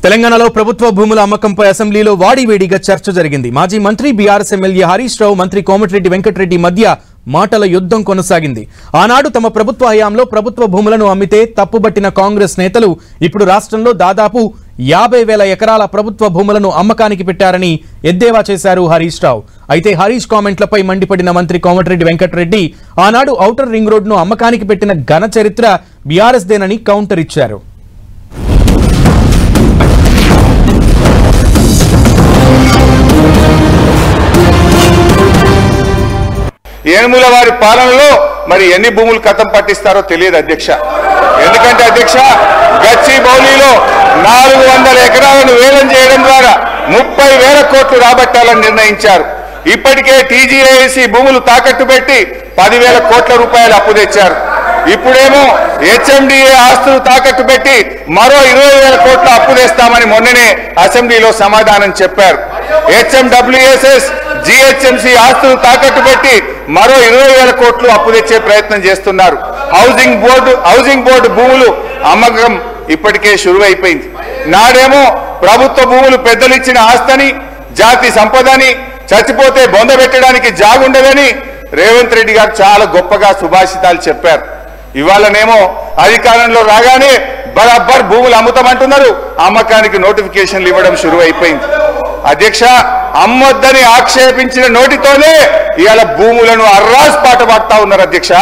తెలంగాణలో ప్రభుత్వ భూముల అమ్మకంపై అసెంబ్లీలో వాడివేడిగా చర్చ జరిగింది. మాజీ మంత్రి బీఆర్ఎస్ ఎమ్మెల్యే హరీష్ రావు, మంత్రి కోమటిరెడ్డి వెంకటరెడ్డి మధ్య మాటల యుద్ధం కొనసాగింది. ఆనాడు తమ ప్రభుత్వ హయాంలో ప్రభుత్వ భూములను అమ్మితే తప్పుబట్టిన కాంగ్రెస్ నేతలు ఇప్పుడు రాష్ట్రంలో దాదాపు 50,000 ఎకరాల ప్రభుత్వ భూములను అమ్మకానికి పెట్టారని ఎద్దేవా చేశారు హరీష్ రావు. అయితే హరీష్ కామెంట్లపై మండిపడిన మంత్రి కోమటిరెడ్డి వెంకటరెడ్డి ఆనాడు ఔటర్ రింగ్ రోడ్ను అమ్మకానికి పెట్టిన ఘన చరిత్ర బీఆర్ఎస్ దేనని కౌంటర్ ఇచ్చారు. ఏనుముల వారి పాలనలో మరి ఎన్ని భూములు కథం పట్టిస్తారో తెలియదు అధ్యక్ష. ఎందుకంటే అధ్యక్ష, గచ్చిబౌలిలో 400 ఎకరాలను వేలం చేయడం ద్వారా 30,000 కోట్లు రాబట్టాలని నిర్ణయించారు. ఇప్పటికే టీజీఐసి భూములు తాకట్టు పెట్టి 10,000 కోట్ల రూపాయలు అప్పు తెచ్చారు. ఇప్పుడేమో హెచ్ఎండిఏ ఆస్తులు తాకట్టు పెట్టి మరో 20,000 కోట్ల అప్పు తెస్తామని మొన్ననే అసెంబ్లీలో సమాధానం చెప్పారు. హెచ్ఎండబ్ల్యూఎస్ఎస్ జీహెచ్ఎంసీ ఆస్తులు తాకట్టు పెట్టి మరో 20,000 కోట్లు అప్పు తెచ్చే ప్రయత్నం చేస్తున్నారు. హౌసింగ్ బోర్డు భూములు అమ్మకం ఇప్పటికే షురువైపోయింది. నాడేమో ప్రభుత్వ భూములు పెద్దలు ఇచ్చిన ఆస్తని, జాతి సంపదని, చచ్చిపోతే బొందబెట్టడానికి జాగుండదని రేవంత్ రెడ్డి గారు చాలా గొప్పగా సుభాషితాలు చెప్పారు. ఇవాళనేమో అధికారంలో రాగానే బరాబర్ భూములు అమ్ముతామంటున్నారు. అమ్మకానికి నోటిఫికేషన్లు ఇవ్వడం షురువైపోయింది. అధ్యక్ష, అమ్మొద్దని ఆక్షేపించిన నోటితోనే ఇవాళ భూములను అర్రాస్ పాట పడతా ఉన్నారు. అధ్యక్ష,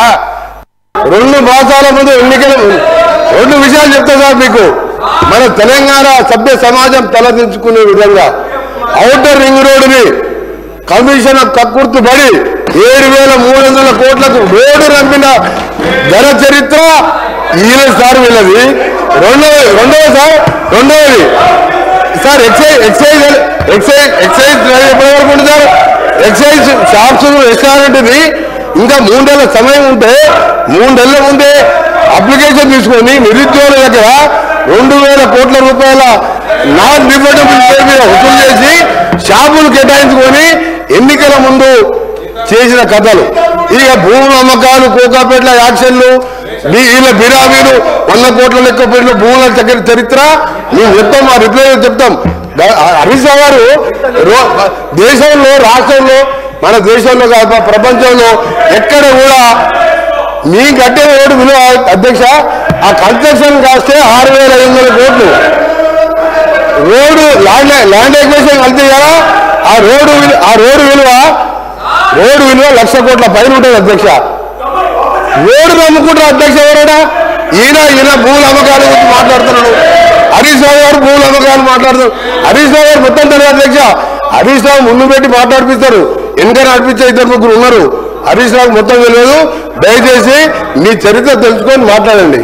2 మాసాల ముందు ఎన్నికలు 2 విషయాలు చెప్తా సార్ మీకు. మన తెలంగాణ సభ్య సమాజం తలదించుకునే విధంగా ఔటర్ రింగ్ రోడ్డుని కమిషన్ కక్కుర్తు పడి 7,300 కోట్లకు రోడ్డు రంపిన ఘన చరిత్ర ఈయన సార్ వీళ్ళది. రెండవది సార్ ఎక్సైజ్ ఎప్పటి వరకు ఉంటుంది సార్? ఎక్సైజ్ షాప్స్ రెస్టారెంట్ ఇది ఇంకా 3 నెలల సమయం ఉంటే 3 నెలల ముందే అప్లికేషన్ తీసుకొని నిరుద్యోగుల దగ్గర 2,000 కోట్ల రూపాయల నాన్ రిఫండబుల్ పేరు మీద వసూలు చేసి షాపులు కేటాయించుకొని ఎన్నికల ముందు చేసిన కథలు. ఇక భూముల అమ్మకాలు, కోకాపేట్ల యాక్షన్లు, వీళ్ళ బిరామీలు 100 కోట్ల లెక్క పెట్టిన భూముల చరిత్ర మేము చెప్తాం. మా రిప్లై చెప్తాం. హరీష్ రావు గారు దేశంలో, రాష్ట్రంలో, మన దేశంలో కాదు ప్రపంచంలో ఎక్కడ కూడా మీ కట్టే రోడ్డు విలువ అధ్యక్ష, ఆ కన్స్ట్రక్షన్ కాస్తే 6,500 కోట్లు. రోడ్డు ల్యాండ్ ఎక్విజిషన్ కలిపి కదా ఆ రోడ్డు విలువ 1,00,000 కోట్ల పైన ఉంటుంది అధ్యక్ష. రోడ్డు నమ్ముకుంటారు అధ్యక్ష. ఎవరైనా ఈయన భూముల అమ్మకాల గురించి మాట్లాడుతున్నాడు. హరీష్ రావు గారు భూముల అమ్మకాలు మాట్లాడుతారు. హరీష్ రావు గారు మొత్తం తెలియదు అధ్యక్ష. హరీష్ రావు ముందు పెట్టి మాట్లాడిపిస్తారు, వెనక నడిపించే 2-3 ఉన్నారు. హరీష్ రావు మొత్తం తెలియదు. దయచేసి మీ చరిత్ర తెలుసుకొని మాట్లాడండి.